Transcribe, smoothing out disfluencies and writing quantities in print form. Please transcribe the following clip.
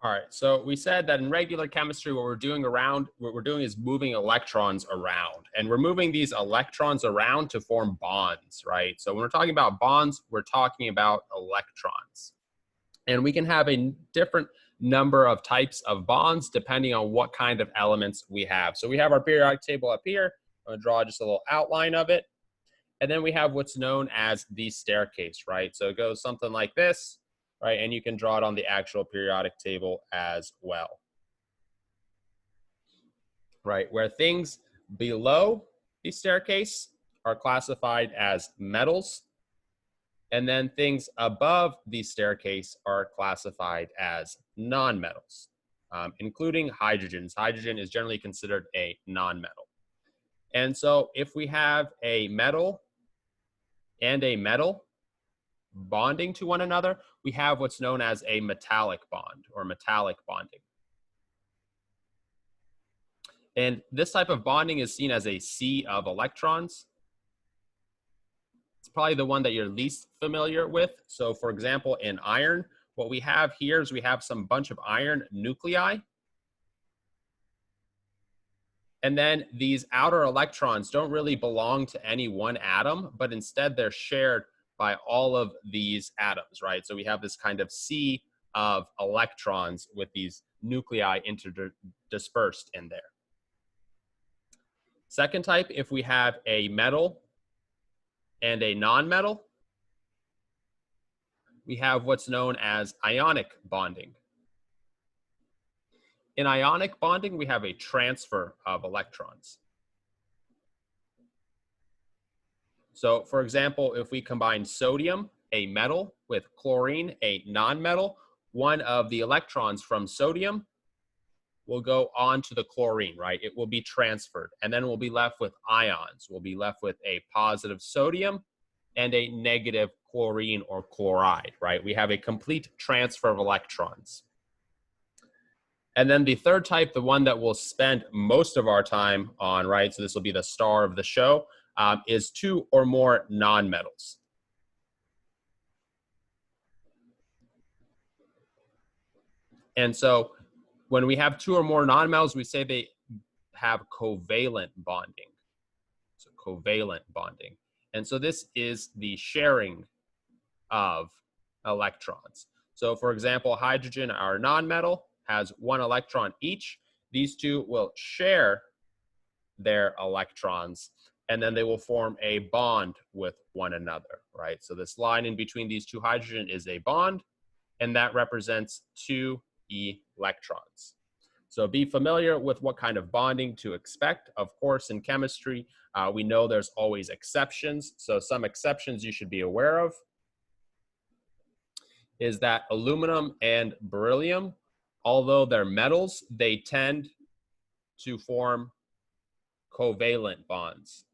All right, so we said that in regular chemistry, what we're doing is moving electrons around, and we're moving these electrons around to form bonds, right? So when we're talking about bonds, we're talking about electrons. And we can have a different number of types of bonds depending on what kind of elements we have. So we have our periodic table up here. I'm going to draw just a little outline of it. And then we have what's known as the staircase, right? So it goes something like this, right? And you can draw it on the actual periodic table as well, right? Where things below the staircase are classified as metals, and then things above the staircase are classified as nonmetals, including hydrogens. Hydrogen is generally considered a nonmetal. And so if we have a metal and a metal bonding to one another, we have what's known as a metallic bond or metallic bonding. And this type of bonding is seen as a sea of electrons. It's probably the one that you're least familiar with. So for example, in iron, what we have here is we have some bunch of iron nuclei. And then these outer electrons don't really belong to any one atom, but instead they're shared by all of these atoms, right? So we have this kind of sea of electrons with these nuclei dispersed in there. Second type, if we have a metal and a nonmetal, we have what's known as ionic bonding. In ionic bonding, we have a transfer of electrons. So for example, if we combine sodium, a metal, with chlorine, a nonmetal, one of the electrons from sodium will go on to the chlorine, right? It will be transferred, and then we'll be left with ions. We'll be left with a positive sodium and a negative chlorine or chloride, right? We have a complete transfer of electrons. And then the third type, the one that we'll spend most of our time on, right? So this will be the star of the show, is two or more nonmetals. And so when we have two or more nonmetals, we say they have covalent bonding. So covalent bonding. And so this is the sharing of electrons. So for example, hydrogen, our nonmetal, has one electron each. These two will share their electrons, and then they will form a bond with one another, right? So this line in between these two hydrogen is a bond, and that represents two electrons. So be familiar with what kind of bonding to expect. Of course, in chemistry, we know there's always exceptions. So some exceptions you should be aware of is that aluminum and beryllium, although they're metals, they tend to form covalent bonds.